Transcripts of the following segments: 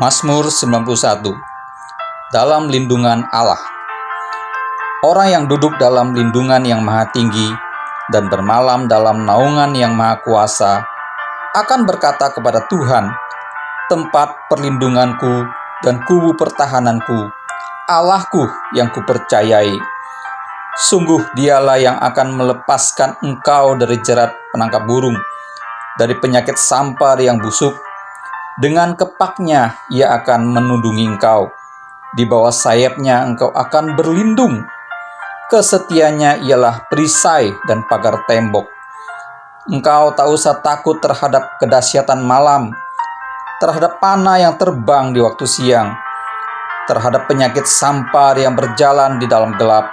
Mazmur 91. Dalam lindungan Allah. Orang yang duduk dalam lindungan yang maha tinggi dan bermalam dalam naungan yang maha kuasa akan berkata kepada Tuhan, tempat perlindunganku dan kubu pertahananku, Allahku yang kupercayai. Sungguh dialah yang akan melepaskan engkau dari jerat penangkap burung, dari penyakit sampar yang busuk. Dengan kepaknya ia akan menundungi engkau. Di bawah sayapnya engkau akan berlindung. Kesetiaannya ialah perisai dan pagar tembok. Engkau tak usah takut terhadap kedahsyatan malam, terhadap panah yang terbang di waktu siang, terhadap penyakit sampar yang berjalan di dalam gelap,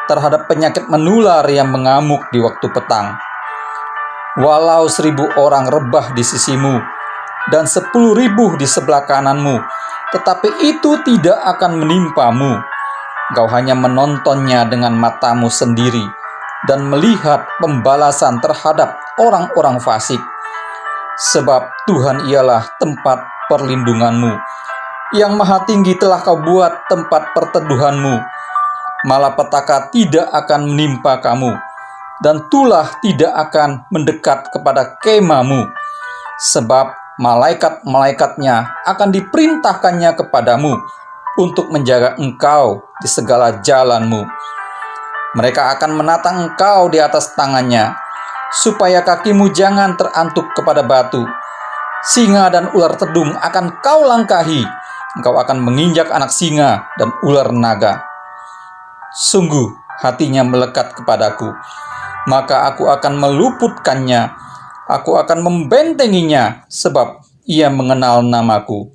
terhadap penyakit menular yang mengamuk di waktu petang. Walau 1.000 orang rebah di sisimu dan 10.000 di sebelah kananmu, tetapi itu tidak akan menimpamu. Engkau hanya menontonnya dengan matamu sendiri dan melihat pembalasan terhadap orang-orang fasik. Sebab Tuhan ialah tempat perlindunganmu. Yang maha tinggi telah kau buat tempat perteduhanmu. Malapetaka tidak akan menimpa kamu, dan tulah tidak akan mendekat kepada kemahmu. Sebab malaikat-malaikatnya akan diperintahkannya kepadamu untuk menjaga engkau di segala jalanmu. Mereka akan menatang engkau di atas tangannya, supaya kakimu jangan terantuk kepada batu. Singa dan ular tedung akan kau langkahi. Engkau akan menginjak anak singa dan ular naga. Sungguh hatinya melekat kepadaku, maka aku akan meluputkannya. Aku akan membentenginya, sebab ia mengenal namaku.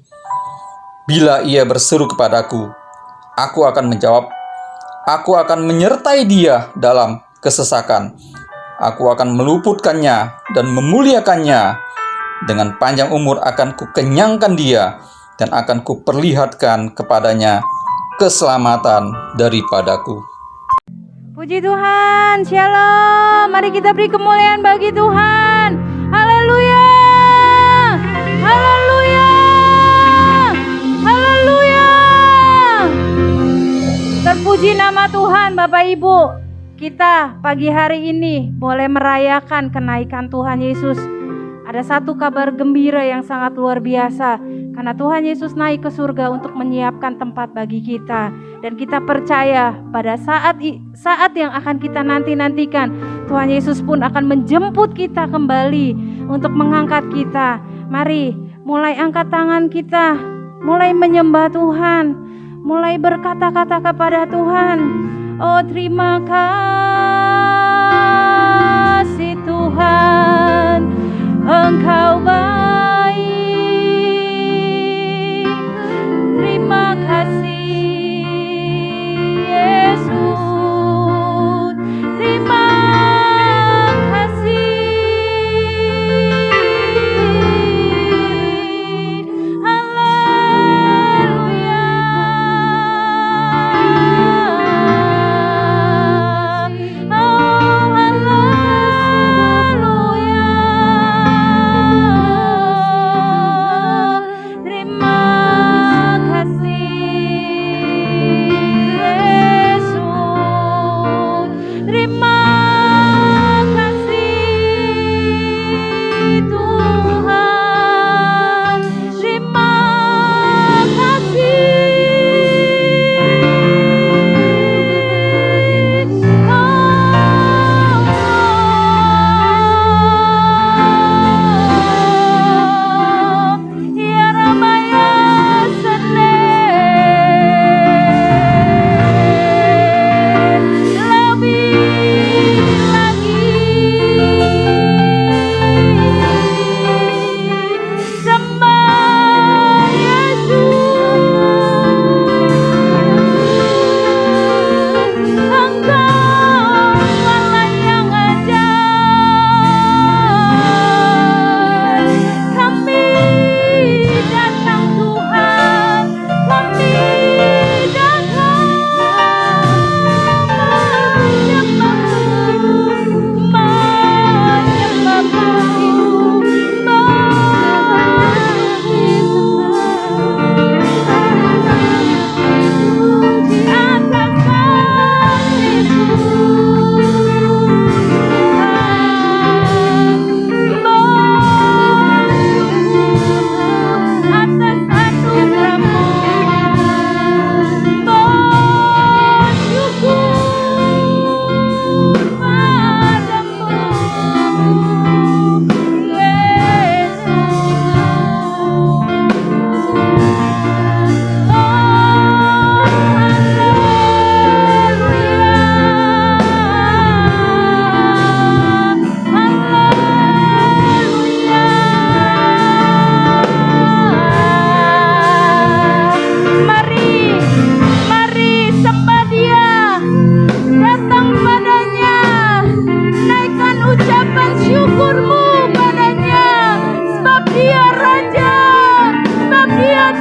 Bila ia berseru kepadaku, aku akan menjawab. Aku akan menyertai dia dalam kesesakan. Aku akan meluputkannya dan memuliakannya. Dengan panjang umur akan kukenyangkan dia, dan akan kuperlihatkan kepadanya keselamatan daripadaku. Puji Tuhan, shalom. Mari kita beri kemuliaan bagi Tuhan. Haleluya, haleluya, haleluya. Terpuji nama Tuhan. Bapak Ibu, kita pagi hari ini boleh merayakan kenaikan Tuhan Yesus. Ada satu kabar gembira yang sangat luar biasa, karena Tuhan Yesus naik ke surga untuk menyiapkan tempat bagi kita. Dan kita percaya pada saat yang akan kita nantikan, Tuhan Yesus pun akan menjemput kita kembali untuk mengangkat kita. Mari mulai angkat tangan kita, mulai menyembah Tuhan, mulai berkata-kata kepada Tuhan. Oh, terima kasih Tuhan, Engkau baik. Terima kasih Yesus, terima kasih. Haleluya, oh haleluya.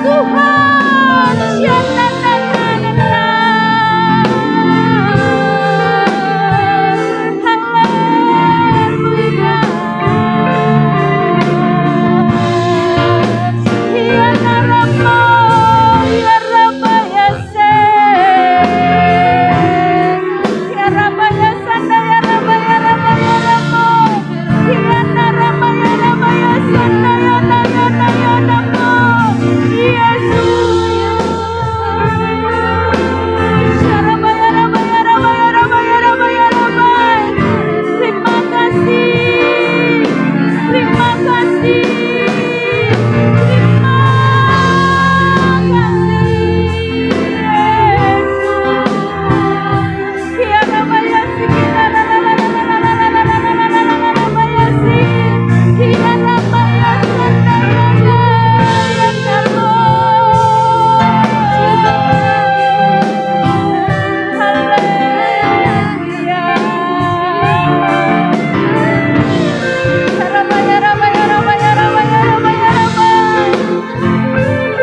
Tuhan. Shanananana. Haleluya. Ya Rama, ya Rama ya Sen. Ya Rama ya Sanda, ya Rama ya Rama ya Rama. Ya Rama ya Rama ya Sanda, ya Rama ya Rama. Yesus. Ya Rama ya Rama ya Rama ya Rama ya Rama ya Rama. Terima kasih. Terima kasih. Terima kasih Yesus. Ya Rama ya Sikina la la la la la la la la la la la la la Rama ya Si. Ya Rama ya Sanda ya la ya Rama. Haleluya. Ya Rama ya Rama ya Rama ya Rama ya Rama ya Rama.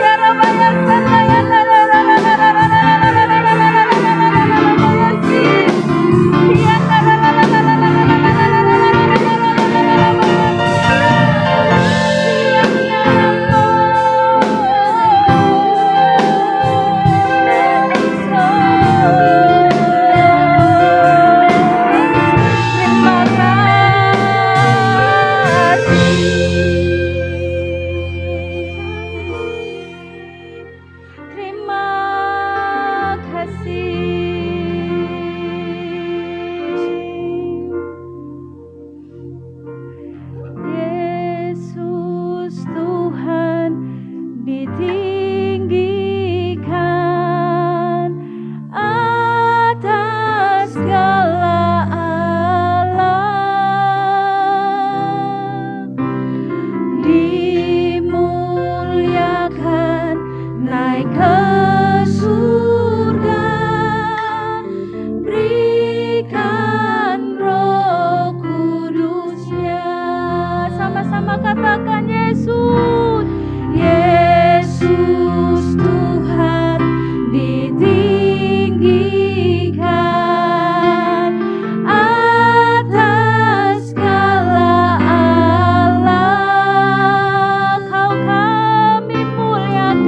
Ya Rama ya Sanda ya la la la la la la la la la la la la la Rama ya Si. Ya la la la la la la la la la la la la Terima kasih. Yesus Tuhan ditinggikan atas segala alam, dimuliakan naik ke surga, berikan Roh Kudusnya. Sama-sama katakan Yesus. Yesus Tuhan ditinggikan atas segala Allah. Kau kami muliakan,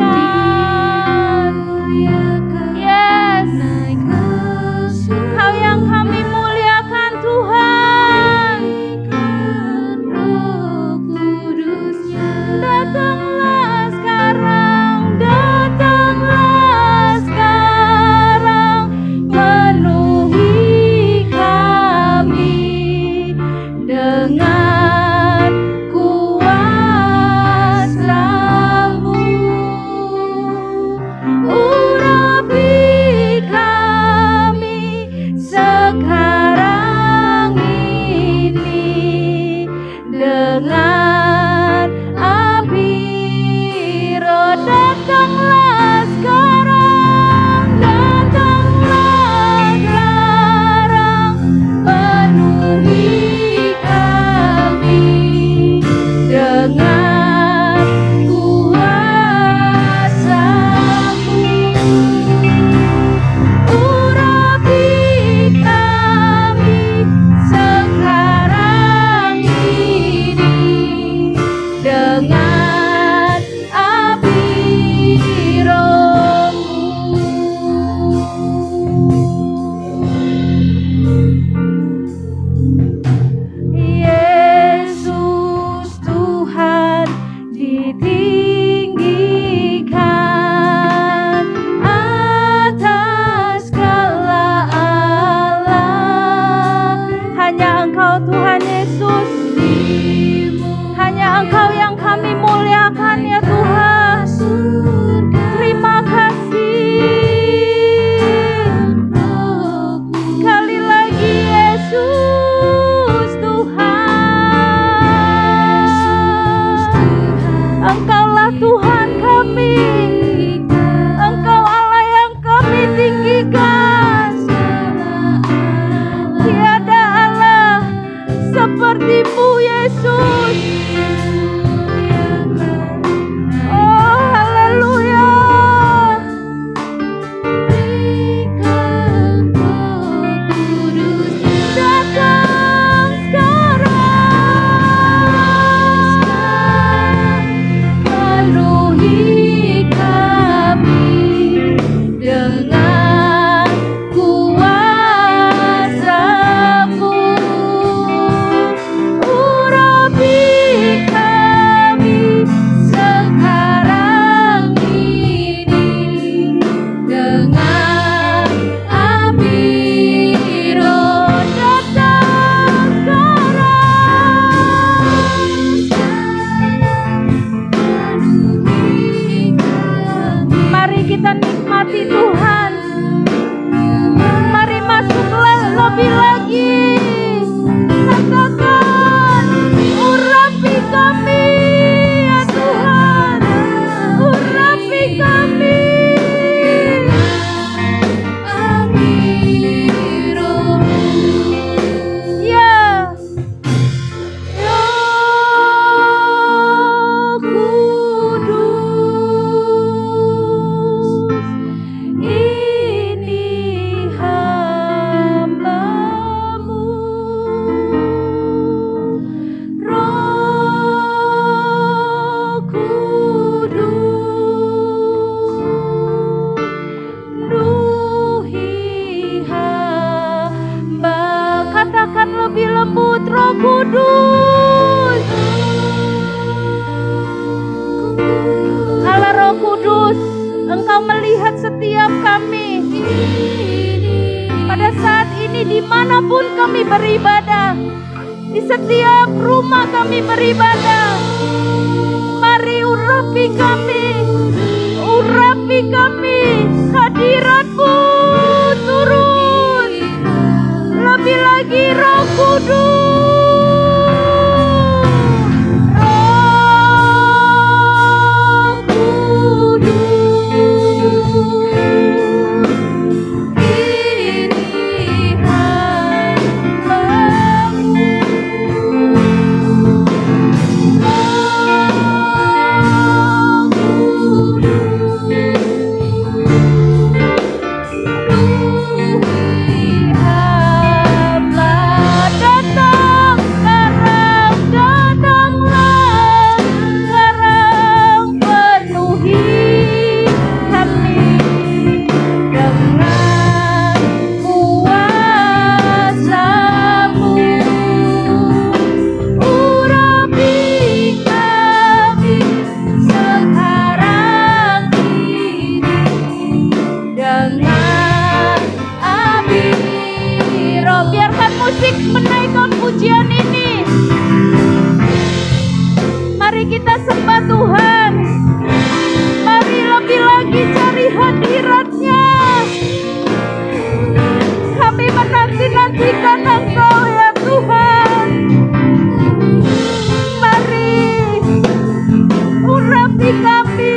Kudus, Engkau melihat setiap kami. Pada saat ini dimanapun kami beribadah, di setiap rumah kami beribadah, mari urapi kami, hadirat-Mu turun, lebih lagi Roh Kudus. Biarkan musik menaikkan pujian ini. Mari kita sembah Tuhan. Mari lebih lagi cari hadirat-Nya. Kami menanti-nantikan Engkau ya Tuhan. Mari urapi kami.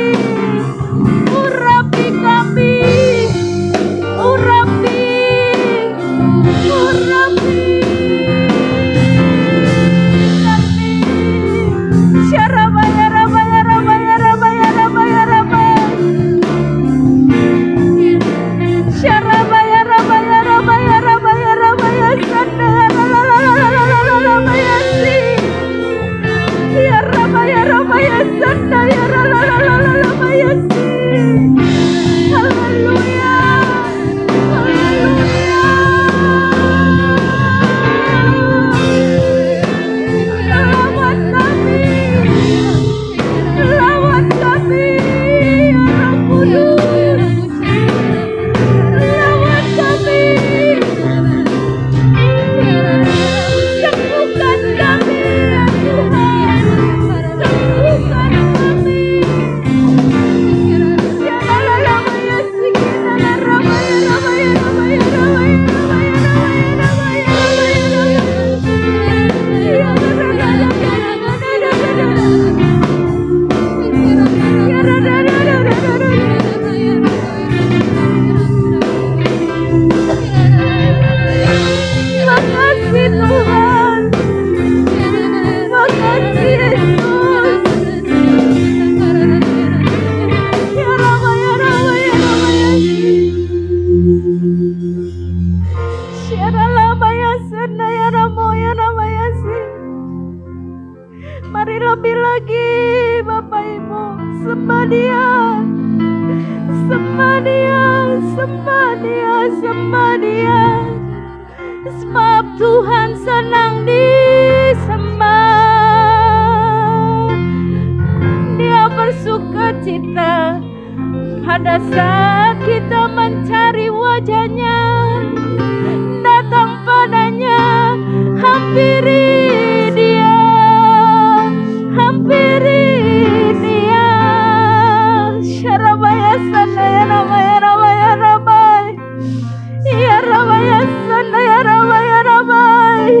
Mari lebih lagi Bapak Ibu, sembah Dia, sembah Dia, sembah Dia, sembah Dia. Sebab Tuhan senang disembah. Dia bersukacita pada saat kita mencari wajah-Nya, datang padanya, hampiri Dia, hampiri Dia. Syarabaya sanaya ramaya ramaya ramai, ya ramaya sanaya ramaya ramai.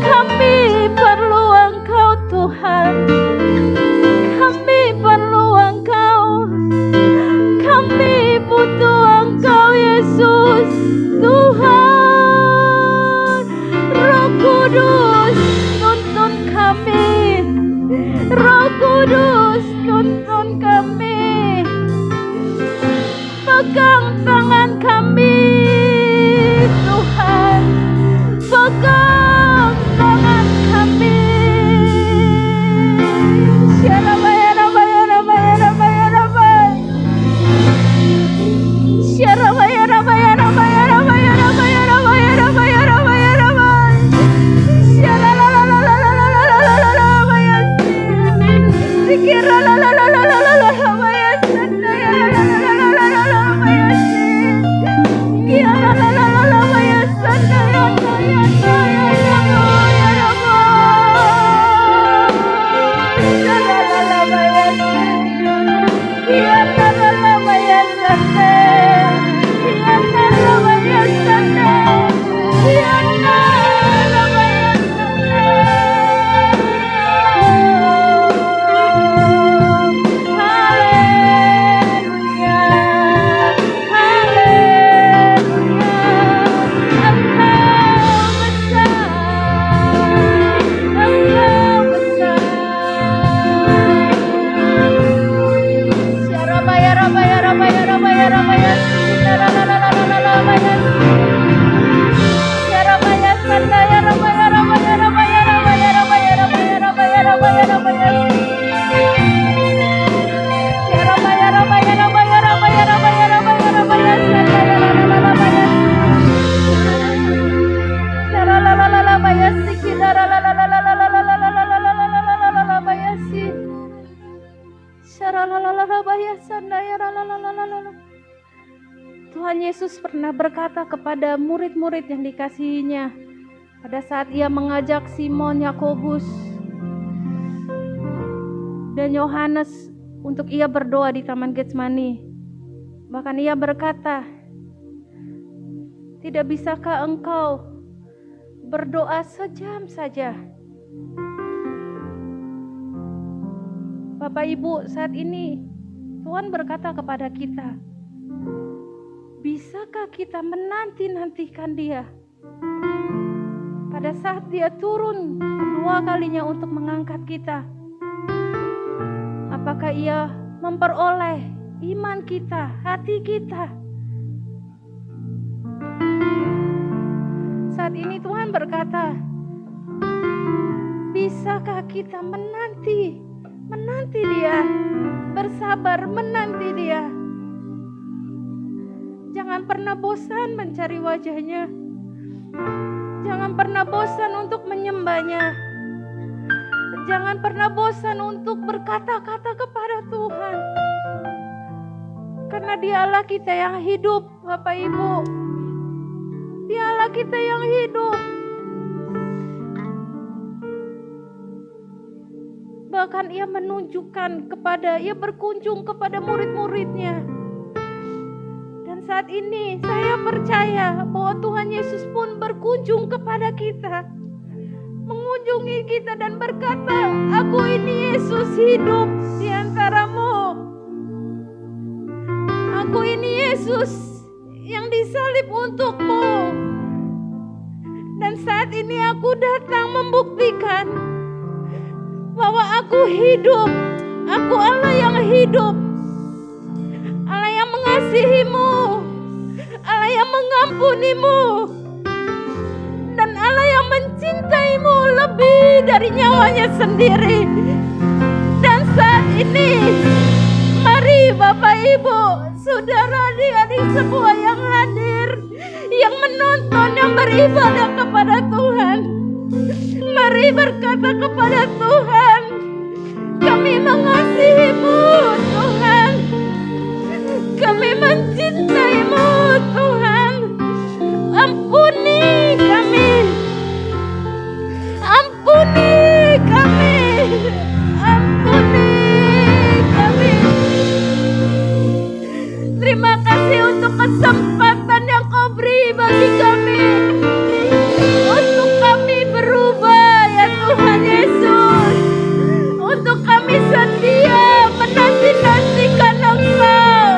Kami perlu Engkau Tuhan, kami perlu Engkau, kami butuh Engkau Yesus Tuhan. Roh Kudus tuntun kami, Roh Kudus tuntun kami, pegang tangan kami Tuhan, pegang tangan kami. Syarabaya rabaya rabaya rabaya rabaya, Syarabaya rabaya rabaya rabaya rabaya rabaya rabaya rabaya rabaya, Syaralalalalalalalalalabaya, Sikiralalalalalalabaya. Tuhan Yesus pernah berkata kepada murid-murid yang dikasihinya pada saat ia mengajak Simon, Yakobus, dan Yohanes untuk ia berdoa di Taman Getsemani. Bahkan ia berkata, "Tidak bisakah engkau berdoa sejam saja?" Bapak Ibu, saat ini Tuhan berkata kepada kita, bisakah kita menanti-nantikan Dia pada saat Dia turun kedua kalinya untuk mengangkat kita? Apakah Ia memperoleh iman kita, hati kita? Saat ini Tuhan berkata, bisakah kita menanti Dia, bersabar menanti Dia? Jangan pernah bosan mencari wajah-Nya. Jangan pernah bosan untuk menyembah-Nya. Jangan pernah bosan untuk berkata-kata kepada Tuhan. Karena Dialah kita yang hidup, Bapak Ibu. Dialah kita yang hidup. Bahkan Ia menunjukkan Ia berkunjung kepada murid-murid-Nya. Dan saat ini saya percaya bahwa Tuhan Yesus pun berkunjung kepada kita, mengunjungi kita dan berkata, "Aku ini Yesus hidup di antaramu. Aku ini Yesus yang disalib untukmu. Dan saat ini aku datang membuktikan bahwa aku hidup. Aku Allah yang hidup. Allah yang mengasihimu. Allah yang mengampunimu. Dan Allah yang mencintaimu lebih dari nyawanya sendiri. Dan saat ini, mari Bapak Ibu, saudara adik-adik semua yang hadir, yang menonton, yang beribadah kepada Tuhan, mari berkata kepada Tuhan, kami mengasihimu Tuhan, kami mencintaimu Tuhan, ampuni kami, ampuni kami, ampuni kami. Terima kasih untuk kesempatan yang Kau beri bagi kami, untuk kami berubah ya Tuhan Yesus, untuk kami setia menanti-nantikan Engkau,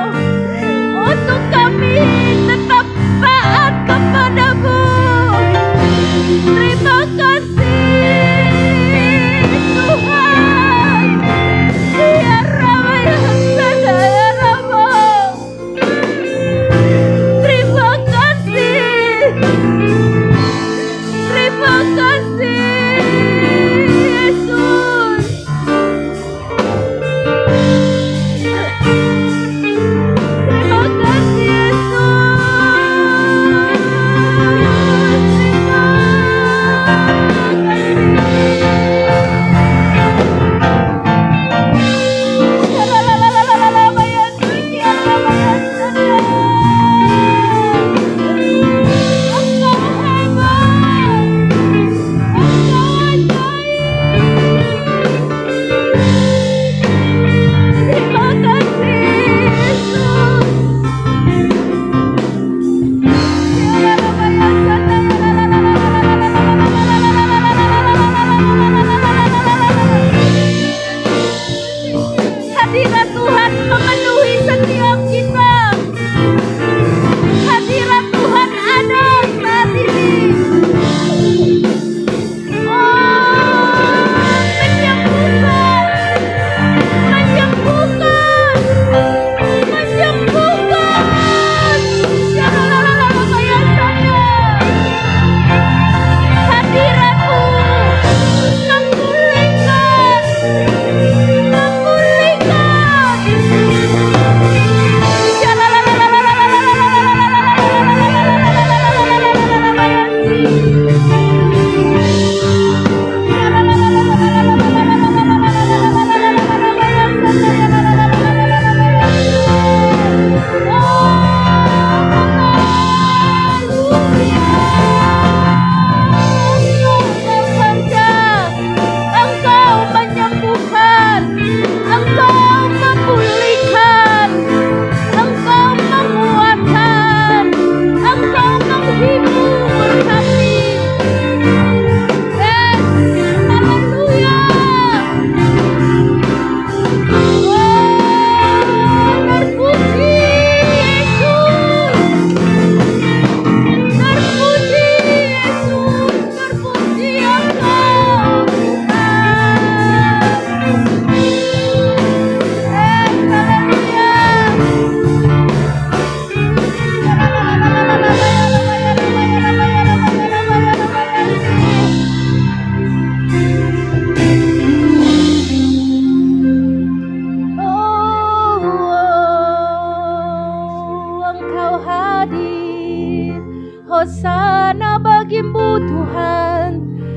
Hosana bagimu Tuhan,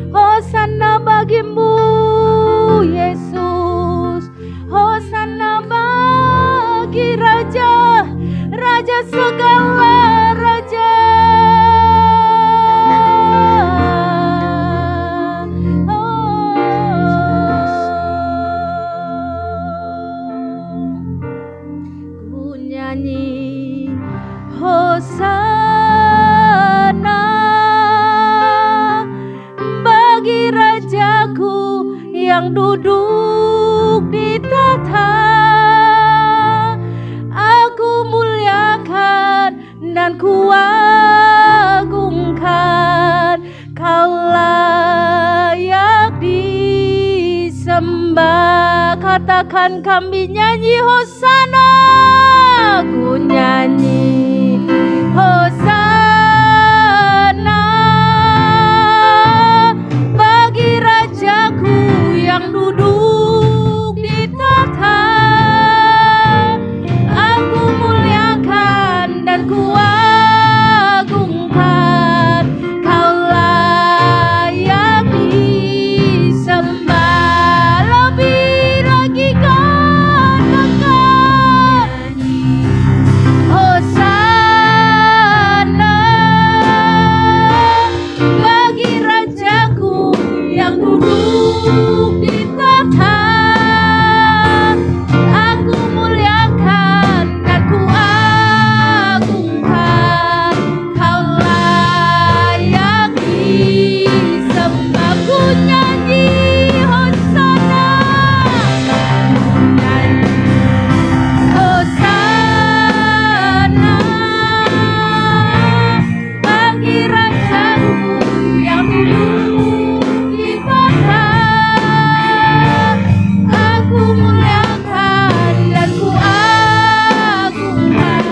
Hosana bagimu Yesus, Hosana bagi Raja, Raja segala Raja. Ku nyanyi Hosana bagi Rajaku yang duduk di tahta. Aku muliakan dan kuagungkan, Kau layak disembah. Katakan kami nyanyi Hosana. Ku nyanyi Hosana bagi Rajaku yang duduk di tahta. Aku muliakan dan kuagungkan, Kau layak disembah. Lebih lagi katakan Hosana bagi Rajaku yang duduk di tahta. Aku muliakan dan kuagungkan, Kau layak disembah. Ku nyanyi Hosana, ku nyanyi Hosana bagi Rajaku yang duduk di tahta. Aku muliakan dan kuagungkan,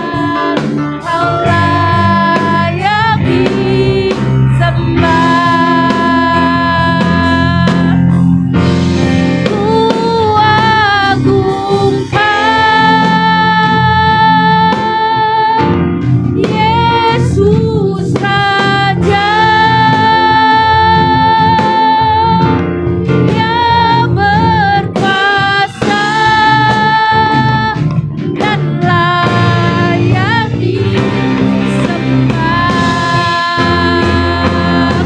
Kau layak disembah. Kuagungkan Yesus Raja, Dia berkuasa dan layak disembah.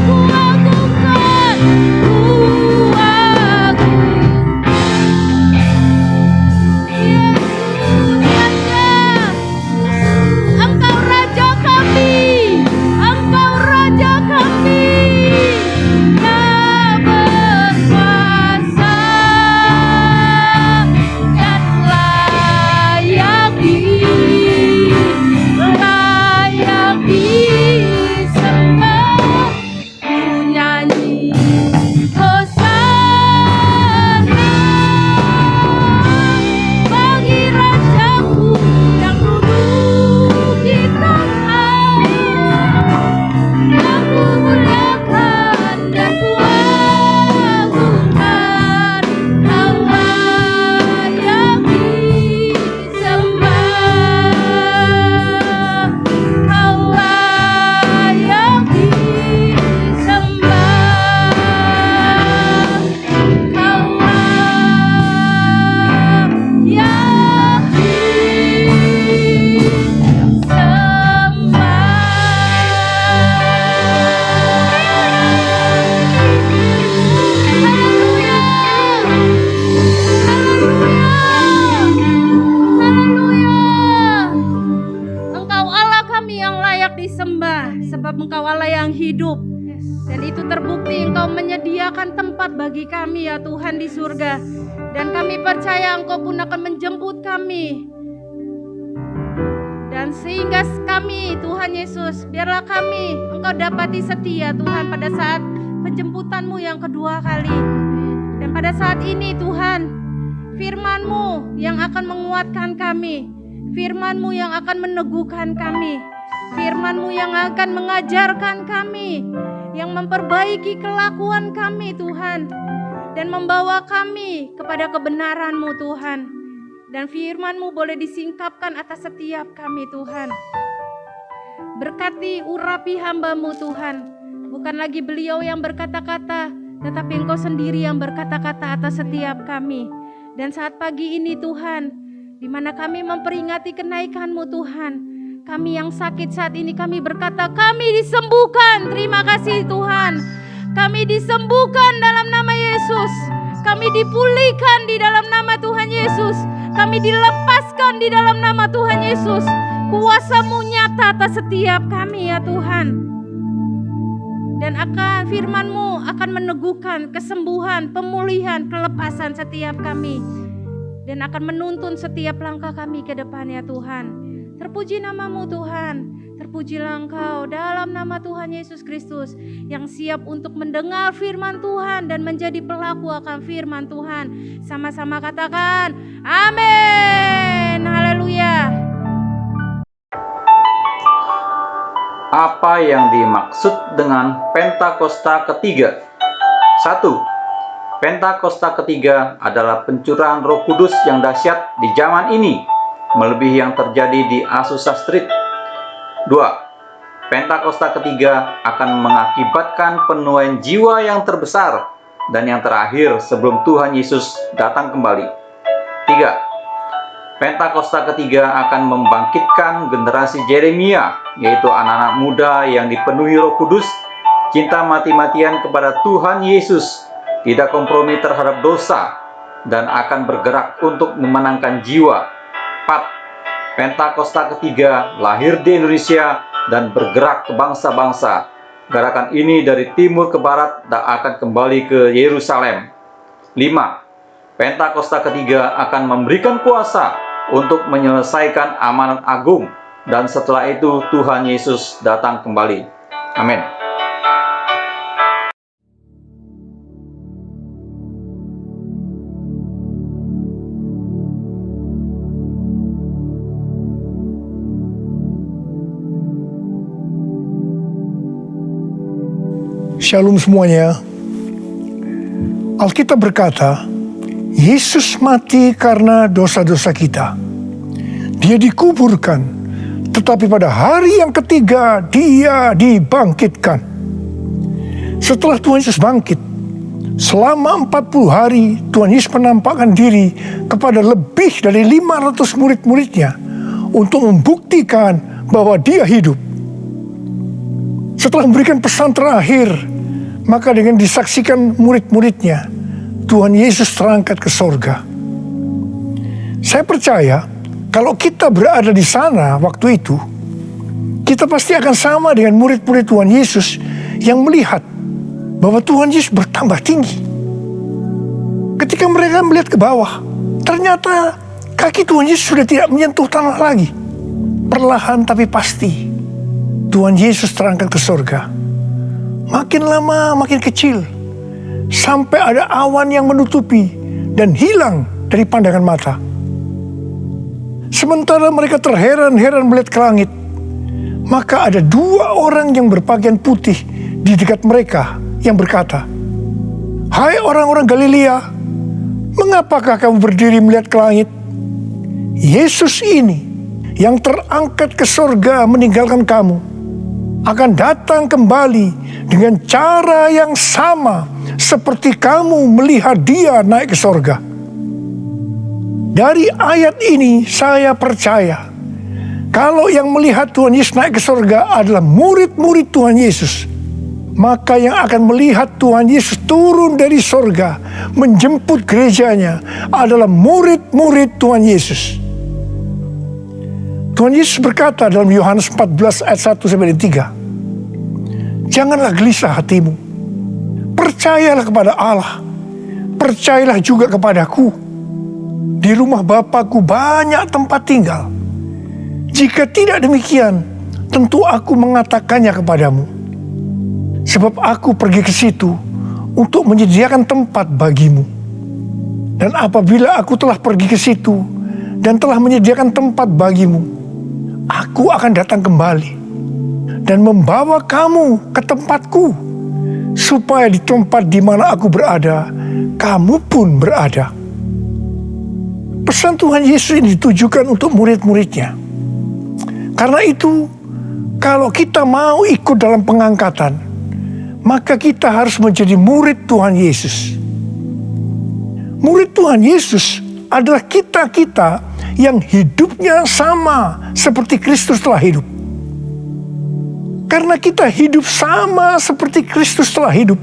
Kuagungkan, Yesus Raja, Engkau Raja kami, Engkau Raja kami, Dia berkuasa dan layak disembah. Ku nyanyi Hosana bagi Rajaku yang duduk di tahta. Aku muliakan dan kuagungkan, Kau layak disembah. Kau layak disembah. Kau layak Haleluya, haleluya. Engkau Allah kami yang layak disembah, sebab Engkau Allah yang hidup. Dan itu terbukti Engkau menyediakan tempat bagi kami ya Tuhan di surga. Dan kami percaya Engkau pun akan menjemput kami. Dan sehingga kami Tuhan Yesus, biarlah kami Engkau dapati setia Tuhan pada saat penjemputan-Mu yang kedua kali. Dan pada saat ini Tuhan, firman-Mu yang akan menguatkan kami, firman-Mu yang akan meneguhkan kami, firman-Mu yang akan mengajarkan kami, yang memperbaiki kelakuan kami Tuhan, dan membawa kami kepada kebenaran-Mu Tuhan. Dan firman-Mu boleh disingkapkan atas setiap kami Tuhan. Berkati urapi hamba-Mu Tuhan. Bukan lagi beliau yang berkata-kata, tetapi Engkau sendiri yang berkata-kata atas setiap kami. Dan saat pagi ini Tuhan, di mana kami memperingati kenaikan-Mu Tuhan, kami yang sakit saat ini kami berkata, kami disembuhkan. Terima kasih Tuhan. Kami disembuhkan dalam nama Yesus. Kami dipulihkan di dalam nama Tuhan Yesus. Kami dilepaskan di dalam nama Tuhan Yesus. Kuasa-Mu nyata atas setiap kami ya Tuhan. Dan akan firman-Mu akan meneguhkan kesembuhan, pemulihan, kelepasan setiap kami. Dan akan menuntun setiap langkah kami ke depan ya Tuhan. Terpuji nama-Mu Tuhan. Terpujilah Engkau dalam nama Tuhan Yesus Kristus yang siap untuk mendengar firman Tuhan dan menjadi pelaku akan firman Tuhan. Sama-sama katakan, amin. Haleluya. Apa yang dimaksud dengan Pentakosta ketiga? 1. Pentakosta ketiga adalah pencurahan Roh Kudus yang dahsyat di zaman ini, melebihi yang terjadi di Azusa Street. 2. Pentakosta ketiga akan mengakibatkan penuaian jiwa yang terbesar dan yang terakhir sebelum Tuhan Yesus datang kembali. 3. Pentakosta ketiga akan membangkitkan generasi Yeremia, yaitu anak-anak muda yang dipenuhi Roh Kudus, cinta mati-matian kepada Tuhan Yesus, tidak kompromi terhadap dosa, dan akan bergerak untuk memenangkan jiwa. 4. Pentakosta ketiga lahir di Indonesia dan bergerak ke bangsa-bangsa. Gerakan ini dari timur ke barat dan akan kembali ke Yerusalem. 5. Pentakosta ketiga akan memberikan kuasa untuk menyelesaikan amanat agung, dan setelah itu Tuhan Yesus datang kembali. Amin. Shalom semuanya. Alkitab berkata, Yesus mati karena dosa-dosa kita. Dia dikuburkan, tetapi pada hari yang ketiga dia dibangkitkan. Setelah Tuhan Yesus bangkit, selama 40 hari Tuhan Yesus menampakkan diri kepada lebih dari 500 murid-muridnya untuk membuktikan bahwa dia hidup. Setelah memberikan pesan terakhir, maka dengan disaksikan murid-muridnya, Tuhan Yesus terangkat ke sorga. Saya percaya kalau kita berada di sana waktu itu, kita pasti akan sama dengan murid-murid Tuhan Yesus yang melihat bahwa Tuhan Yesus bertambah tinggi. Ketika mereka melihat ke bawah, ternyata kaki Tuhan Yesus sudah tidak menyentuh tanah lagi. Perlahan tapi pasti, Tuhan Yesus terangkat ke sorga. Makin lama makin kecil, sampai ada awan yang menutupi dan hilang dari pandangan mata. Sementara mereka terheran-heran melihat ke langit, maka ada 2 orang yang berpakaian putih di dekat mereka yang berkata, "Hai orang-orang Galilea, mengapakah kamu berdiri melihat ke langit? Yesus ini yang terangkat ke sorga meninggalkan kamu, akan datang kembali dengan cara yang sama seperti kamu melihat dia naik ke sorga." Dari ayat ini saya percaya kalau yang melihat Tuhan Yesus naik ke sorga adalah murid-murid Tuhan Yesus, maka yang akan melihat Tuhan Yesus turun dari sorga menjemput gerejanya adalah murid-murid Tuhan Yesus. Tuhan Yesus berkata dalam Yohanes 14 ayat 1-3, "Janganlah gelisah hatimu. Percayalah kepada Allah. Percayalah juga kepadaku. Di rumah Bapa-Ku banyak tempat tinggal. Jika tidak demikian, tentu Aku mengatakannya kepadamu. Sebab Aku pergi ke situ untuk menyediakan tempat bagimu. Dan apabila Aku telah pergi ke situ dan telah menyediakan tempat bagimu, Aku akan datang kembali dan membawa kamu ke tempatku, supaya di tempat di mana Aku berada, kamu pun berada." Pesan Tuhan Yesus ini ditujukan untuk murid-muridnya. Karena itu, Kalau kita mau ikut dalam pengangkatan, maka kita harus menjadi murid Tuhan Yesus. Murid Tuhan Yesus adalah kita-kita yang hidupnya sama seperti Kristus telah hidup. Karena kita hidup sama seperti Kristus telah hidup,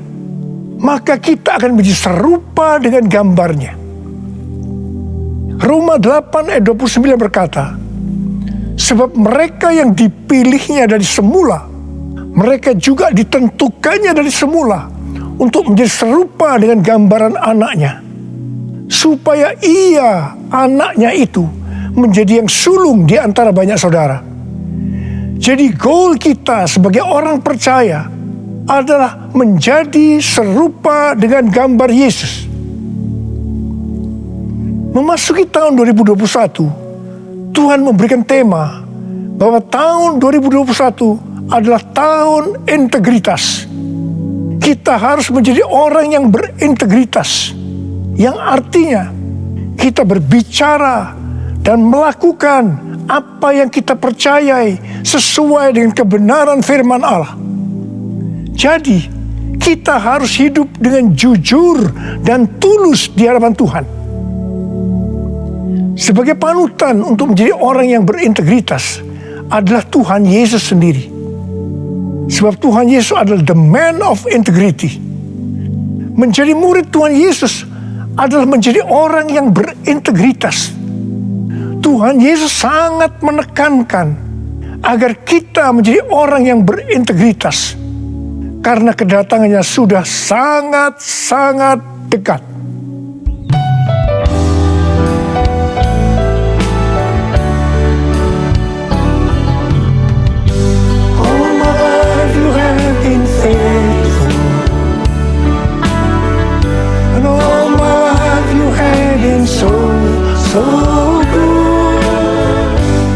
maka kita akan menjadi serupa dengan gambarnya. Roma 8 ayat 29 berkata, sebab mereka yang dipilihnya dari semula, mereka juga ditentukannya dari semula untuk menjadi serupa dengan gambaran anaknya, supaya ia, anaknya itu, menjadi yang sulung di antara banyak saudara. Jadi goal kita sebagai orang percaya adalah menjadi serupa dengan gambar Yesus. Memasuki tahun 2021, Tuhan memberikan tema bahwa tahun 2021 adalah tahun integritas. Kita harus menjadi orang yang berintegritas, yang artinya kita berbicara dan melakukan apa yang kita percayai sesuai dengan kebenaran firman Allah. Jadi, kita harus hidup dengan jujur dan tulus di hadapan Tuhan. Sebagai panutan untuk menjadi orang yang berintegritas adalah Tuhan Yesus sendiri. Sebab Tuhan Yesus adalah the man of integrity. Menjadi murid Tuhan Yesus adalah menjadi orang yang berintegritas. Tuhan Yesus sangat menekankan agar kita menjadi orang yang berintegritas, karena kedatangannya sudah sangat-sangat dekat. All my life you have been faithful, and all my life you have been so good.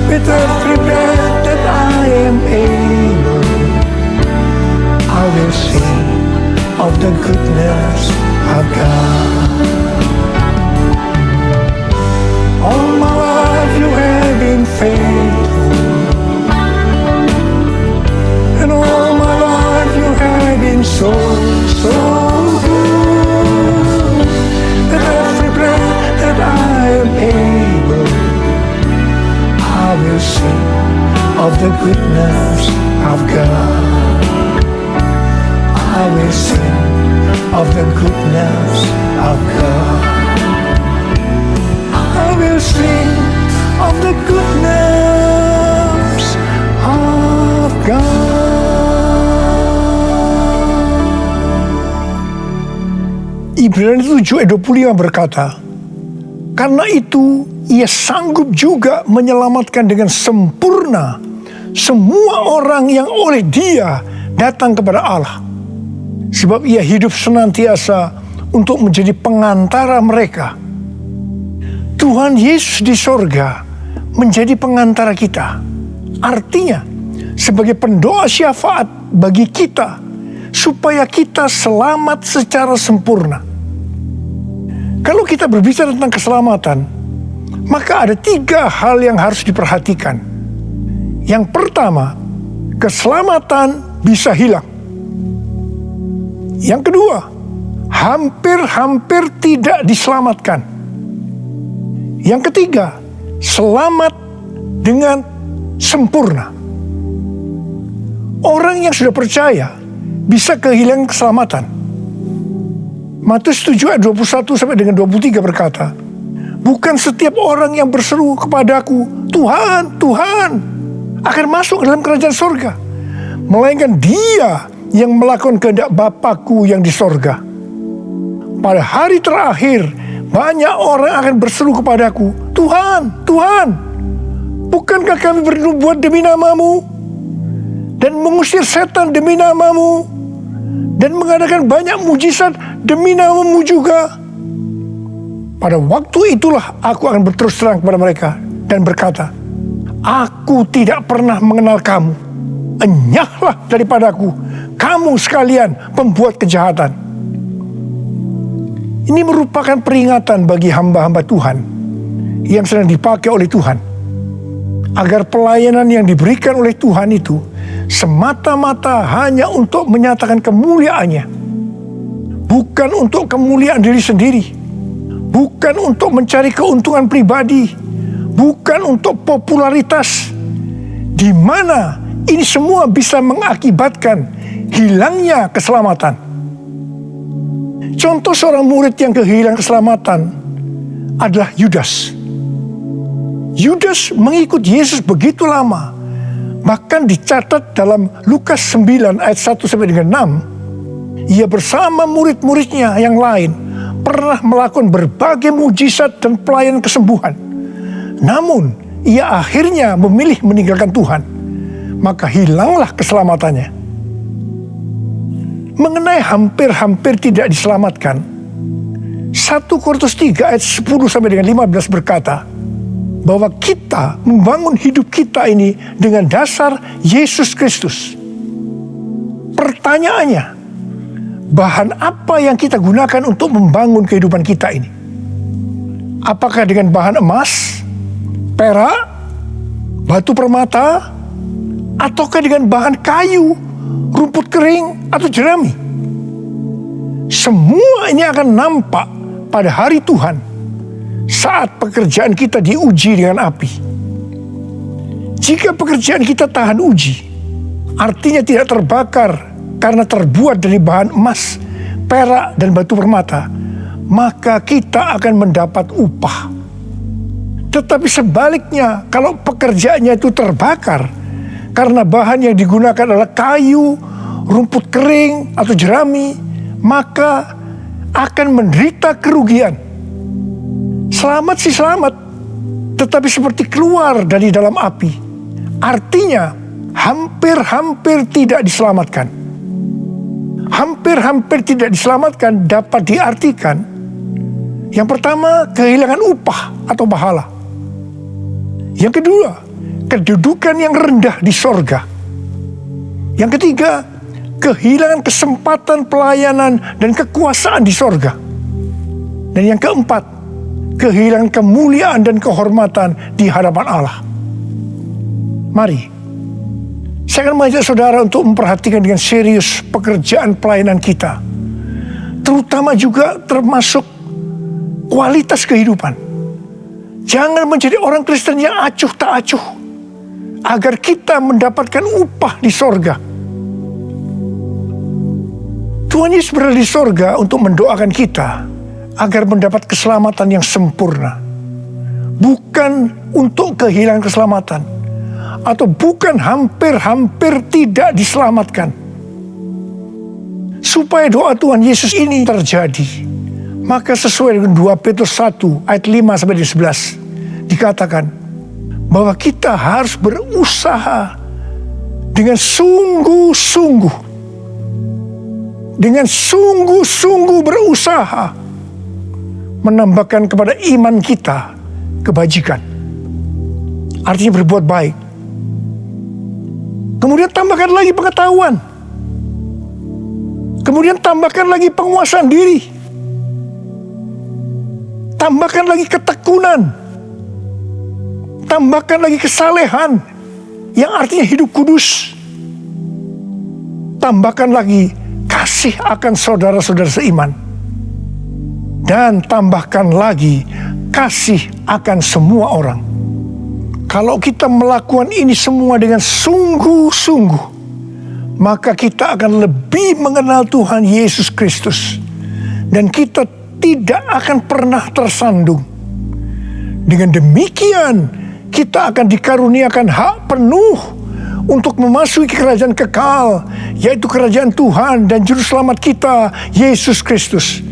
With every breath that I am able, I will sing of the goodness of God. All my life you have been faithful, and all my life you have been so good. With every breath that I am able, I will sing of the goodness of God. I will sing of the goodness of God. I will sing of the goodness of God. Ibrani 7 ayat 25 berkata, karena itu ia sanggup juga menyelamatkan dengan sempurna semua orang yang oleh Dia datang kepada Allah. Sebab ia hidup senantiasa untuk menjadi pengantara mereka. Tuhan Yesus di sorga menjadi pengantara kita. Artinya, sebagai pendoa syafaat bagi kita, supaya kita selamat secara sempurna. Kalau kita berbicara tentang keselamatan, maka ada 3 hal yang harus diperhatikan. Yang pertama, keselamatan bisa hilang. Yang kedua, hampir-hampir tidak diselamatkan. Yang ketiga, selamat dengan sempurna. Orang yang sudah percaya bisa kehilangan keselamatan. Matius 7 ayat 21 sampai dengan 23 berkata, bukan setiap orang yang berseru kepadaku, Tuhan, Tuhan, akan masuk ke dalam kerajaan sorga, melainkan dia yang melakukan kehendak Bapa-Ku yang di sorga. Pada hari terakhir, banyak orang akan berseru kepadaku, Tuhan, Tuhan, bukankah kami bernubuat demi nama-Mu, dan mengusir setan demi nama-Mu, dan mengadakan banyak mujizat demi nama-Mu juga? Pada waktu itulah aku akan berterus terang kepada mereka dan berkata, aku tidak pernah mengenal kamu. Enyahlah daripadaku, kamu sekalian pembuat kejahatan. Ini merupakan peringatan bagi hamba-hamba Tuhan yang sedang dipakai oleh Tuhan, agar pelayanan yang diberikan oleh Tuhan itu semata-mata hanya untuk menyatakan kemuliaannya, bukan untuk kemuliaan diri sendiri, bukan untuk mencari keuntungan pribadi, bukan untuk popularitas, di mana ini semua bisa mengakibatkan hilangnya keselamatan. Contoh seorang murid yang kehilangan keselamatan adalah Yudas. Yudas mengikut Yesus begitu lama, bahkan dicatat dalam Lukas 9 ayat 1 sampai dengan 6, ia bersama murid-muridnya yang lain pernah melakukan berbagai mujizat dan pelayanan kesembuhan. Namun, ia akhirnya memilih meninggalkan Tuhan, maka hilanglah keselamatannya. Mengenai hampir-hampir tidak diselamatkan, 1 Korintus 3 ayat 10 sampai dengan 15 berkata, bahwa kita membangun hidup kita ini dengan dasar Yesus Kristus. Pertanyaannya, bahan apa yang kita gunakan untuk membangun kehidupan kita ini? Apakah dengan bahan emas, perak, batu permata, ataukah dengan bahan kayu, rumput kering, atau jerami? Semua ini akan nampak pada hari Tuhan saat pekerjaan kita diuji dengan api. Jika pekerjaan kita tahan uji, artinya tidak terbakar karena terbuat dari bahan emas, perak, dan batu permata, maka kita akan mendapat upah. Tetapi sebaliknya, kalau pekerjaannya itu terbakar karena bahan yang digunakan adalah kayu, rumput kering, atau jerami, maka akan menderita kerugian. Selamat sih selamat, tetapi seperti keluar dari dalam api. Artinya hampir-hampir tidak diselamatkan. Hampir-hampir tidak diselamatkan dapat diartikan, yang pertama, kehilangan upah atau pahala. Yang kedua, kedudukan yang rendah di sorga. Yang ketiga, kehilangan kesempatan pelayanan dan kekuasaan di sorga. Dan yang keempat, kehilangan kemuliaan dan kehormatan di hadapan Allah. Mari, saya akan mengajak saudara untuk memperhatikan dengan serius pekerjaan pelayanan kita, terutama juga termasuk kualitas kehidupan. Jangan menjadi orang Kristen yang acuh tak acuh, agar kita mendapatkan upah di sorga. Tuhan Yesus berada di sorga untuk mendoakan kita agar mendapat keselamatan yang sempurna. Bukan untuk kehilangan keselamatan, atau bukan hampir-hampir tidak diselamatkan. Supaya doa Tuhan Yesus ini terjadi, maka sesuai dengan 2 Petrus 1 ayat 5 sampai 11 dikatakan bahwa kita harus berusaha dengan sungguh-sungguh, berusaha menambahkan kepada iman kita kebajikan. Artinya berbuat baik. Kemudian tambahkan lagi pengetahuan. Kemudian tambahkan lagi penguasaan diri. Tambahkan lagi ketekunan. Tambahkan lagi kesalehan, yang artinya hidup kudus. Tambahkan lagi kasih akan saudara-saudara seiman. Dan tambahkan lagi kasih akan semua orang. Kalau kita melakukan ini semua dengan sungguh-sungguh, maka kita akan lebih mengenal Tuhan Yesus Kristus. Dan kita tidak akan pernah tersandung. Dengan demikian, kita akan dikaruniakan hak penuh untuk memasuki kerajaan kekal, yaitu kerajaan Tuhan dan Juru Selamat kita, Yesus Kristus.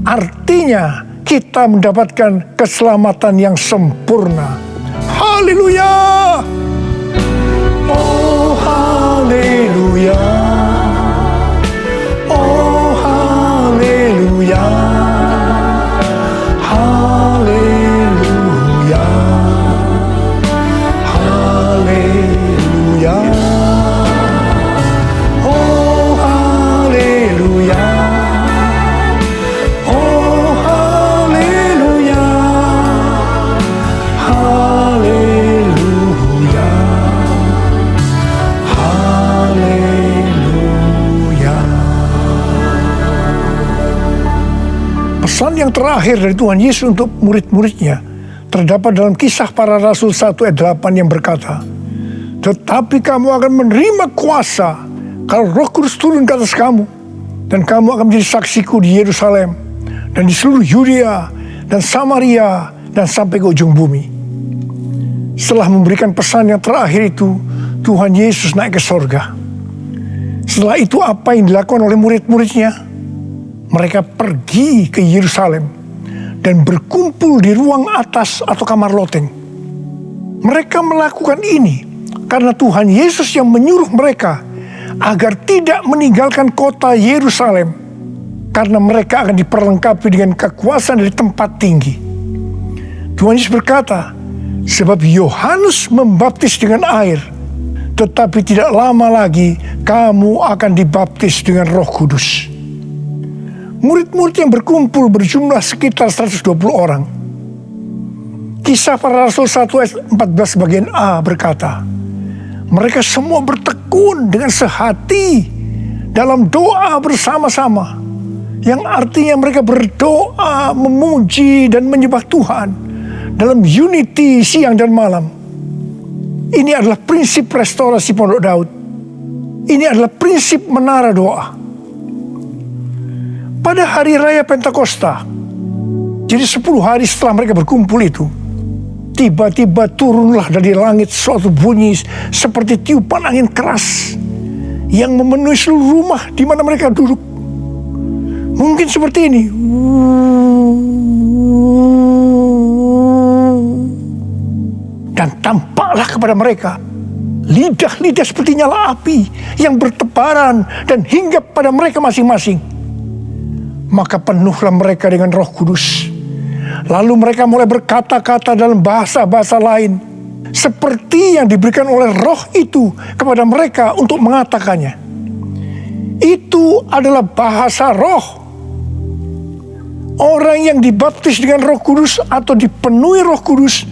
Artinya kita mendapatkan keselamatan yang sempurna. Haleluya! Oh haleluya! Oh haleluya! Haleluya! Haleluya! Oh haleluya! Haleluya. yang terakhir dari Tuhan Yesus untuk murid-muridnya terdapat dalam Kisah Para Rasul 1 ayat 8 yang berkata, "Tetapi kamu akan menerima kuasa kalau Roh Kudus turun ke atas kamu, dan kamu akan menjadi saksiku di Yerusalem dan di seluruh Yudea dan Samaria dan sampai ke ujung bumi." Setelah memberikan pesan yang terakhir itu, Tuhan Yesus naik ke sorga. Setelah itu apa yang dilakukan oleh murid-muridnya? Mereka pergi ke Yerusalem dan berkumpul di ruang atas atau kamar loteng. Mereka melakukan ini karena Tuhan Yesus yang menyuruh mereka agar tidak meninggalkan kota Yerusalem, karena mereka akan diperlengkapi dengan kekuasaan dari tempat tinggi. Tuhan Yesus berkata, "Sebab Yohanes membaptis dengan air, tetapi tidak lama lagi kamu akan dibaptis dengan Roh Kudus." Murid-murid yang berkumpul berjumlah sekitar 120 orang. Kisah Para Rasul 1 ayat 14 bagian A berkata, mereka semua bertekun dengan sehati dalam doa bersama-sama, yang artinya mereka berdoa, memuji dan menyembah Tuhan dalam unity siang dan malam. Ini adalah prinsip restorasi Pondok Daud. Ini adalah prinsip menara doa. Pada hari raya Pentakosta, jadi 10 hari setelah mereka berkumpul itu, tiba-tiba turunlah dari langit suatu bunyi seperti tiupan angin keras yang memenuhi seluruh rumah di mana mereka duduk. Mungkin seperti ini. Dan tampaklah kepada mereka lidah-lidah seperti nyala api yang bertebaran dan hinggap pada mereka masing-masing. Maka penuhlah mereka dengan Roh Kudus. Lalu mereka mulai berkata-kata dalam bahasa-bahasa lain, seperti yang diberikan oleh Roh itu kepada mereka untuk mengatakannya. Itu adalah bahasa Roh. Orang yang dibaptis dengan Roh Kudus atau dipenuhi Roh Kudus,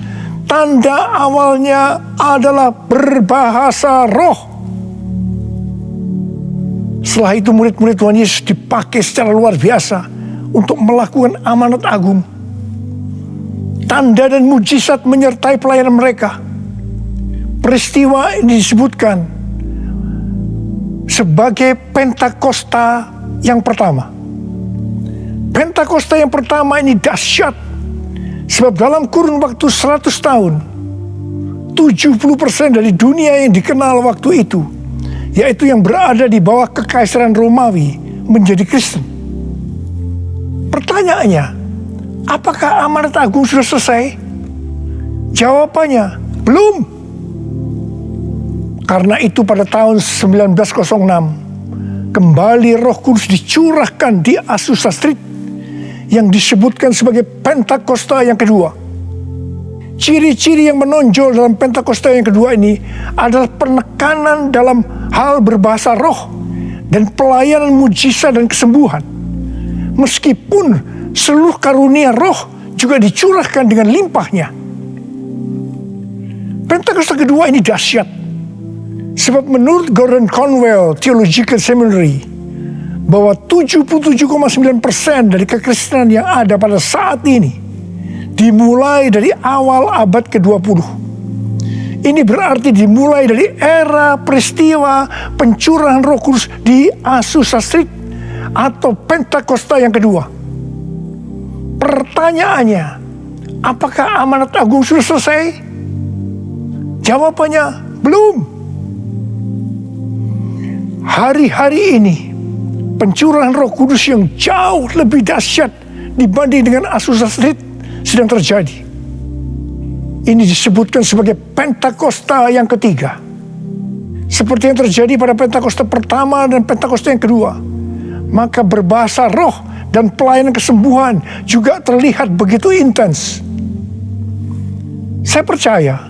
tanda awalnya adalah berbahasa roh. Setelah itu murid-murid Tuhan Yesus dipakai secara luar biasa untuk melakukan amanat agung. Tanda dan mujizat menyertai pelayanan mereka. Peristiwa ini disebutkan sebagai Pentakosta yang pertama. Pentakosta yang pertama ini dahsyat, sebab dalam kurun waktu 100 tahun, 70% dari dunia yang dikenal waktu itu, yaitu yang berada di bawah kekaisaran Romawi, menjadi Kristen. Pertanyaannya, apakah amanat agung sudah selesai? Jawabannya, belum. Karena itu pada tahun 1906, kembali Roh Kudus dicurahkan di Azusa Street, yang disebutkan sebagai Pentakosta yang kedua. Ciri-ciri yang menonjol dalam Pentakosta yang kedua ini adalah penekanan dalam hal berbahasa roh dan pelayanan mujizat dan kesembuhan. Meskipun seluruh karunia roh juga dicurahkan dengan limpahnya. Pentakosta kedua ini dahsyat, sebab menurut Gordon Conwell Theological Seminary, bahwa 77,9% dari kekristenan yang ada pada saat ini dimulai dari awal abad ke-20. Ini berarti dimulai dari era peristiwa pencurahan Roh Kudus di Azusa Street atau Pentakosta yang kedua. Pertanyaannya, apakah amanat agung sudah selesai? Jawabannya, belum. Hari-hari ini pencurahan Roh Kudus yang jauh lebih dahsyat dibanding dengan Azusa Street sedang terjadi. Ini disebutkan sebagai Pentakosta yang ketiga. Seperti yang terjadi pada Pentakosta pertama dan Pentakosta yang kedua, maka berbahasa roh dan pelayanan kesembuhan juga terlihat begitu intens. Saya percaya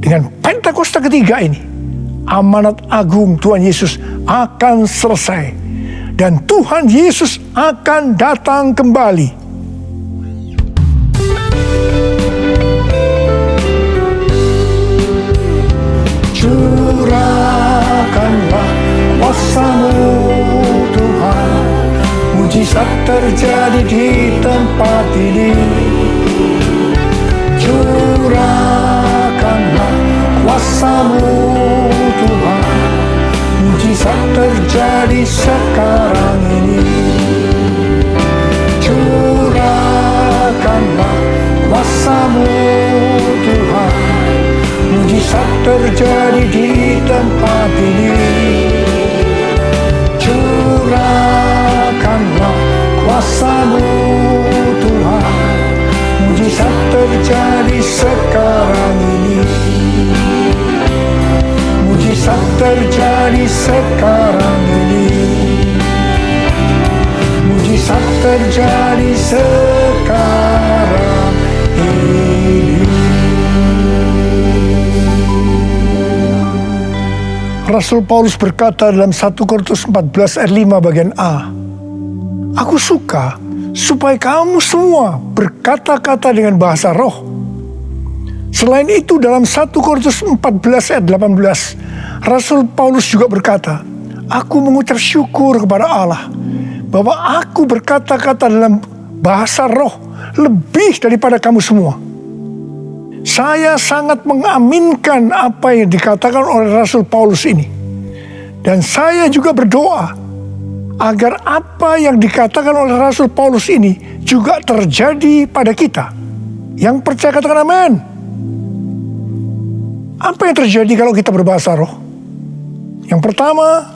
dengan Pentakosta ketiga ini, amanat agung Tuhan Yesus akan selesai. Dan Tuhan Yesus akan datang kembali. Curahkanlah kuasa-Mu Tuhan, mujizat terjadi di tempat ini. Curahkanlah kuasa-Mu Tuhan, mujizat terjadi sekarang ini. Curahkanlah kuasa-Mu Tuhan, mujizat terjadi di tempat ini. Curahkanlah kuasa-Mu Tuhan, mujizat terjadi sekarang ini. Mujizat terjadi sekarang ini. Mujizat terjadi sekarang ini. Rasul Paulus berkata dalam 1 Korintus 14 ayat 5 bagian A, "Aku suka supaya kamu semua berkata-kata dengan bahasa roh." Selain itu dalam 1 Korintus 14 ayat 18, Rasul Paulus juga berkata, "Aku mengucap syukur kepada Allah bahwa aku berkata-kata dalam bahasa roh lebih daripada kamu semua." Saya sangat mengaminkan apa yang dikatakan oleh Rasul Paulus ini. Dan saya juga berdoa agar apa yang dikatakan oleh Rasul Paulus ini juga terjadi pada kita. Yang percaya katakan amin. Apa yang terjadi kalau kita berbahasa roh? Yang pertama,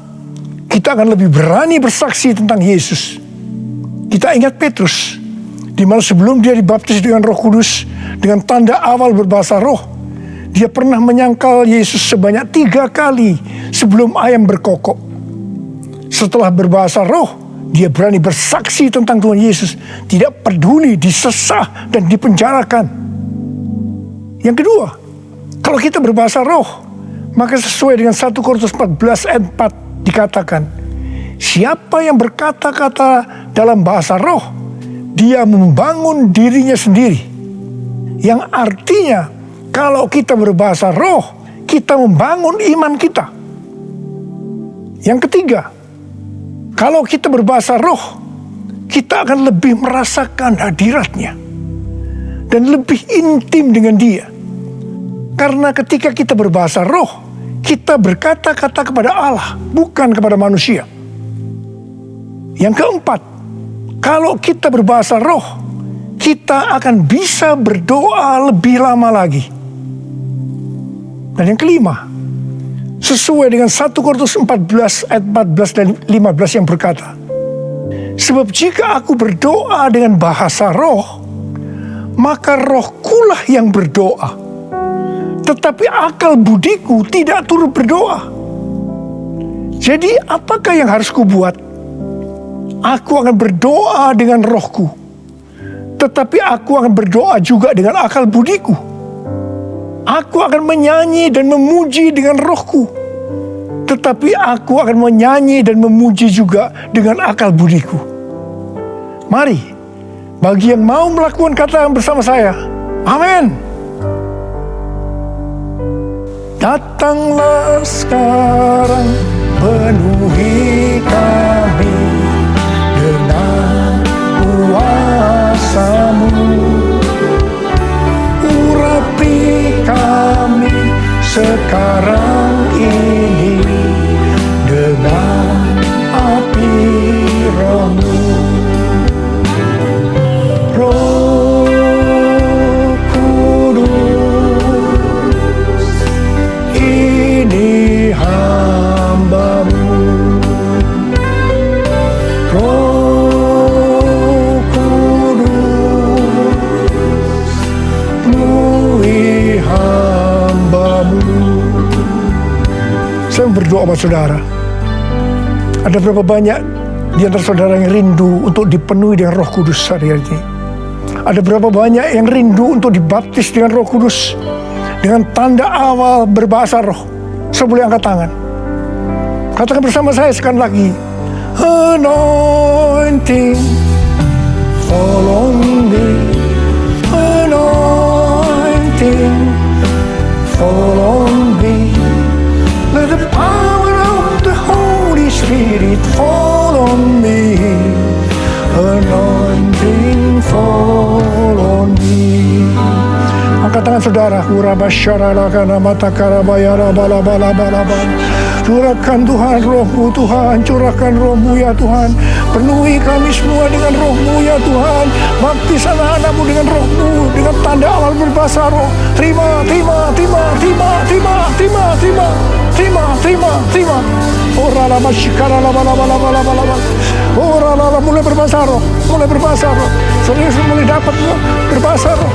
kita akan lebih berani bersaksi tentang Yesus. Kita ingat Petrus, di mana sebelum dia dibaptis dengan Roh Kudus, dengan tanda awal berbahasa roh, dia pernah menyangkal Yesus sebanyak 3 kali sebelum ayam berkokok. Setelah berbahasa roh, dia berani bersaksi tentang Tuhan Yesus, tidak peduli disesah dan dipenjarakan. Yang kedua, kalau kita berbahasa roh, maka sesuai dengan 1 Korintus 14 ayat 4 dikatakan, siapa yang berkata-kata dalam bahasa roh, dia membangun dirinya sendiri. Yang artinya, kalau kita berbahasa roh, kita membangun iman kita. Yang ketiga, kalau kita berbahasa roh, kita akan lebih merasakan hadiratnya dan lebih intim dengan dia. Karena ketika kita berbahasa roh, kita berkata-kata kepada Allah, bukan kepada manusia. Yang keempat, kalau kita berbahasa roh, kita akan bisa berdoa lebih lama lagi. Dan yang kelima, sesuai dengan 1 Korintus 14 ayat 14 dan 15 yang berkata, sebab jika aku berdoa dengan bahasa roh, maka rohkulah yang berdoa, tetapi akal budiku tidak turut berdoa. Jadi apakah yang harus kubuat? Aku akan berdoa dengan rohku, tetapi aku akan berdoa juga dengan akal budiku. Aku akan menyanyi dan memuji dengan rohku, tetapi aku akan menyanyi dan memuji juga dengan akal budiku. Mari, bagi yang mau melakukan kata bersama saya, amin. Datanglah sekarang, penuhi kami dengan kuasa-Mu, urapi kami sekarang ini dengan api Roh-Mu. Roh Kudus, ini hamba-Mu. Roh Kudus, penuhi hamba-Mu. Saya berdoa buat saudara. Ada berapa banyak di antara saudara yang rindu untuk dipenuhi dengan Roh Kudus hari ini? Ada berapa banyak yang rindu untuk dibaptis dengan Roh Kudus, dengan tanda awal berbahasa roh? Saya boleh angkat tangan. Katakan bersama saya sekali lagi. Anointing fall on me. Anointing fall on me. Let the power of the Holy Spirit fall on me. dengan saudara. Curahkan Tuhan roh-Mu Tuhan, curahkan roh-Mu ya Tuhan. Penuhi kami semua dengan roh-Mu ya Tuhan. Baptis anak-anak-Mu dengan roh-Mu, dengan tanda awal berbahasa roh. Terima. Mulai berbahasa roh. Serius mulai dapat berbahasa roh.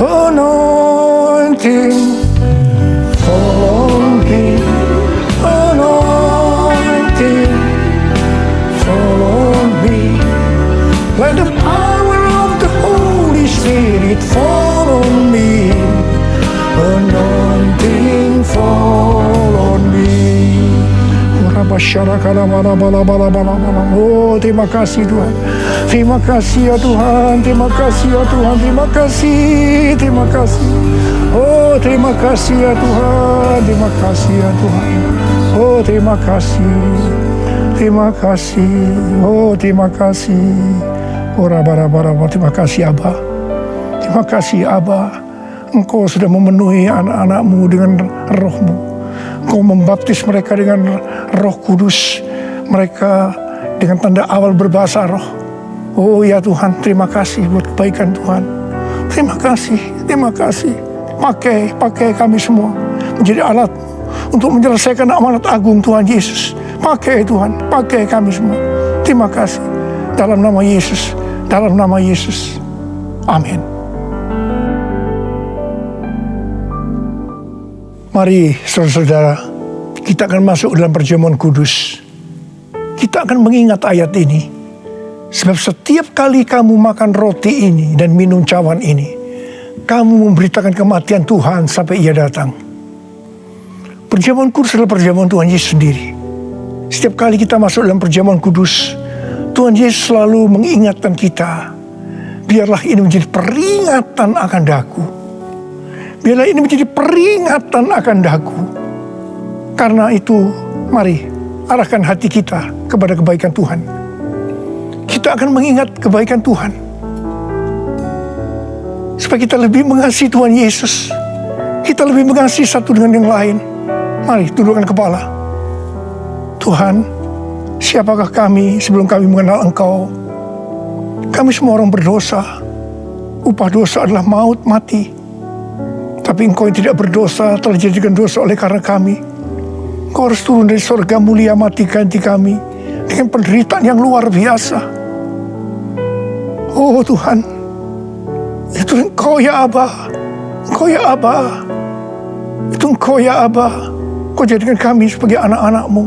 Anointing follow me, anointing follow me, let the power of the Holy Spirit follow me, anointing follow me. Oh, terima kasih Tuhan. Terima kasih ya Tuhan. Terima kasih ya Tuhan. Terima kasih. Oh, terima kasih ya Tuhan. Terima kasih ya Tuhan. Oh, terima kasih. Oh, terima kasih. Oh, terima kasih Abah. Terima kasih Abah. Engkau sudah memenuhi anak-anak-Mu dengan roh-Mu. Engkau membaptis mereka dengan Roh Kudus, mereka dengan tanda awal berbahasa roh. Oh ya Tuhan, terima kasih buat kebaikan Tuhan. Terima kasih. Pakai kami semua menjadi alat untuk menyelesaikan amanat agung Tuhan Yesus. Pakai Tuhan, pakai kami semua. Terima kasih. Dalam nama Yesus. Amin. Mari saudara-saudara, kita akan masuk dalam perjamuan kudus. Kita akan mengingat ayat ini. Sebab setiap kali kamu makan roti ini dan minum cawan ini, kamu memberitakan kematian Tuhan sampai Ia datang. Perjamuan kudus adalah perjamuan Tuhan Yesus sendiri. Setiap kali kita masuk dalam perjamuan kudus, Tuhan Yesus selalu mengingatkan kita, biarlah ini menjadi peringatan akan daku. Biarlah ini menjadi peringatan akan daku. Karena itu, mari arahkan hati kita kepada kebaikan Tuhan. Kita akan mengingat kebaikan Tuhan. Supaya kita lebih mengasihi Tuhan Yesus. Kita lebih mengasihi satu dengan yang lain. Mari tundukkan kepala. Tuhan, siapakah kami sebelum kami mengenal Engkau? Kami semua orang berdosa. Upah dosa adalah maut, mati. Tapi Engkau yang tidak berdosa telah dijadikan dosa oleh karena kami. Engkau harus turun dari surga mulia, mati ganti kami dengan penderitaan yang luar biasa. Oh Tuhan, itu Engkau ya Abah. Itu Engkau ya Abah. Engkau jadikan kami sebagai anak-anak-Mu.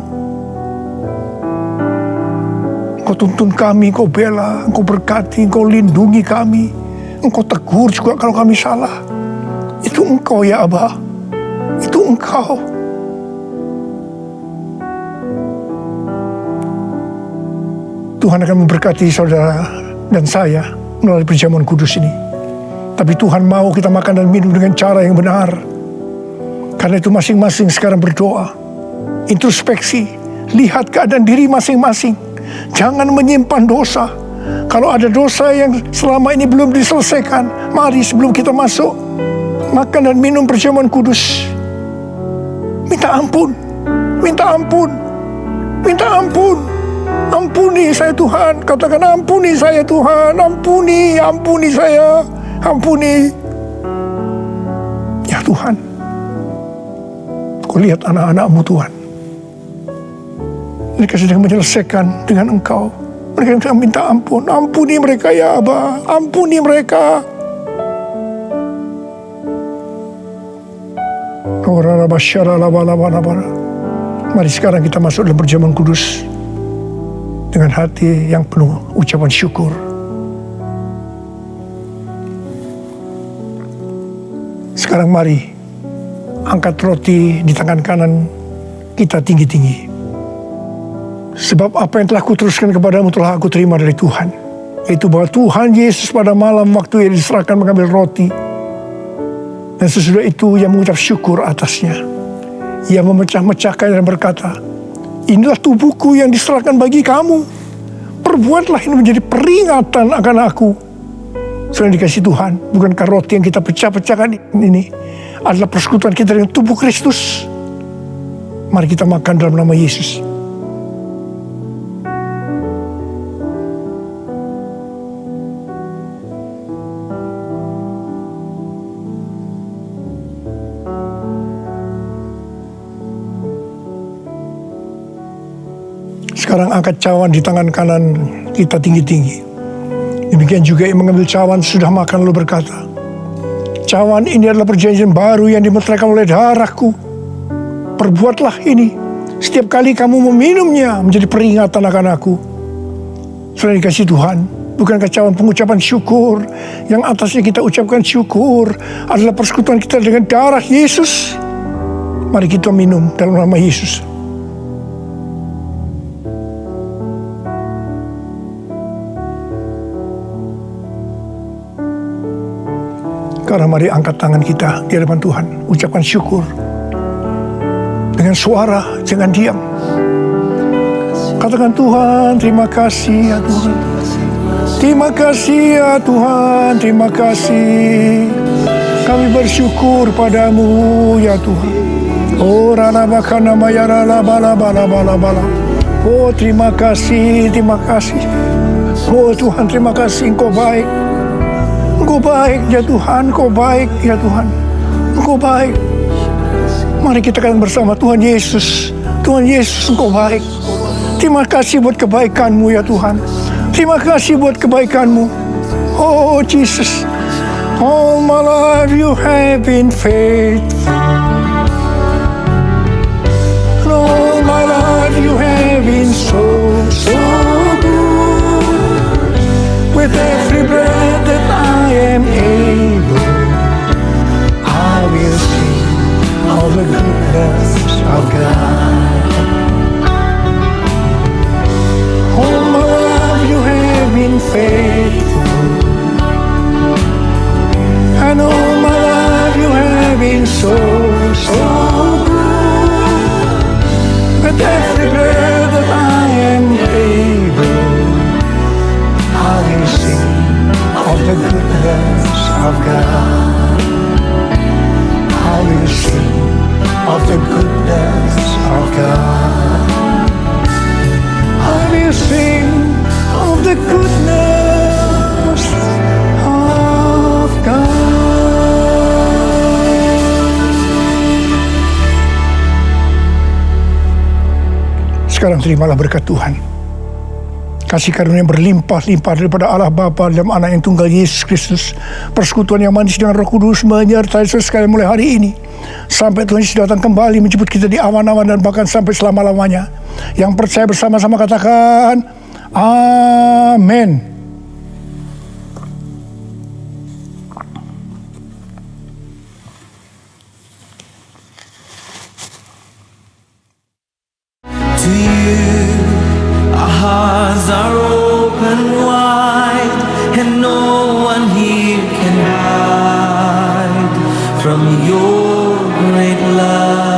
Engkau tuntun kami, Engkau bela, Engkau berkati, Engkau lindungi kami. Engkau tegur juga kalau kami salah. Itu Engkau ya Abah. Itu Engkau. Tuhan akan memberkati saudara dan saya melalui perjamuan kudus ini. Tapi Tuhan mau kita makan dan minum dengan cara yang benar. Karena itu masing-masing sekarang berdoa. Introspeksi. Lihat keadaan diri masing-masing. Jangan menyimpan dosa. Kalau ada dosa yang selama ini belum diselesaikan, mari sebelum kita masuk makan dan minum perjamuan kudus, minta ampun. Ampuni saya Tuhan. Katakan ampuni saya Tuhan. Ampuni saya. Ya Tuhan, Kau lihat anak-anak-Mu Tuhan. Mereka sedang menyelesaikan dengan Engkau. Mereka sedang minta ampun. Ampuni mereka ya Abah. Ampuni mereka. Mari sekarang kita masuk dalam perjamuan kudus dengan hati yang penuh ucapan syukur. Sekarang mari angkat roti di tangan kanan kita tinggi-tinggi. Sebab apa yang telah kuteruskan kepadamu telah aku terima dari Tuhan. Itu bahwa Tuhan Yesus pada malam waktu ia diserahkan mengambil roti. Dan sesudah itu ia mengucap syukur atasnya. Ia memecah-mecahkan dan berkata, inilah tubuhku yang diserahkan bagi kamu. Perbuatlah ini menjadi peringatan akan aku. Saudara dikasih Tuhan, bukankah roti yang kita pecah-pecahkan ini adalah persekutuan kita dengan tubuh Kristus? Mari kita makan dalam nama Yesus. Sekarang angkat cawan di tangan kanan kita tinggi-tinggi. Demikian juga yang mengambil cawan sudah makan lalu berkata, cawan ini adalah perjanjian baru yang dimeteraikan oleh darahku. Perbuatlah ini setiap kali kamu meminumnya menjadi peringatan akan aku. Saudara dikasih Tuhan, bukankah cawan pengucapan syukur yang atasnya kita ucapkan syukur adalah persekutuan kita dengan darah Yesus? Mari kita minum dalam nama Yesus. Sekarang mari angkat tangan kita di hadapan Tuhan. Ucapkan syukur. Dengan suara, jangan diam. Katakan, Tuhan, terima kasih ya Tuhan. Terima kasih ya Tuhan, terima kasih. Kami bersyukur padamu ya Tuhan. Oh, rana bakana mayara la bala bala bala bala. Oh, terima kasih, terima kasih. Oh Tuhan, terima kasih, Engkau baik. Engkau baik ya Tuhan, Engkau baik ya Tuhan. Engkau baik. Mari kita katakan bersama, Tuhan Yesus. Tuhan Yesus, Engkau baik. Terima kasih buat kebaikan-Mu ya Tuhan. Terima kasih buat kebaikan-Mu. Oh Jesus. All my life you have been faithful. All my life you have been so good. With every breath that I am able, I will sing all the goodness of God. All my life you have been faithful, and all my life you have been so good. With every breath that I am able, I will sing of the goodness of God. I will sing of the goodness of God. I will sing of the goodness of God. Sekarang terimalah berkat Tuhan. Kasih karunia yang berlimpah-limpah daripada Allah Bapa dalam Anak yang tunggal Yesus Kristus. Persekutuan yang manis dengan Roh Kudus menyertai saudara sekalian mulai hari ini. Sampai Tuhan Yesus datang kembali menjemput kita di awan-awan dan bahkan sampai selama-lamanya. Yang percaya bersama-sama katakan, amin. To you, our hearts are open wide, and no one here can hide from your great love.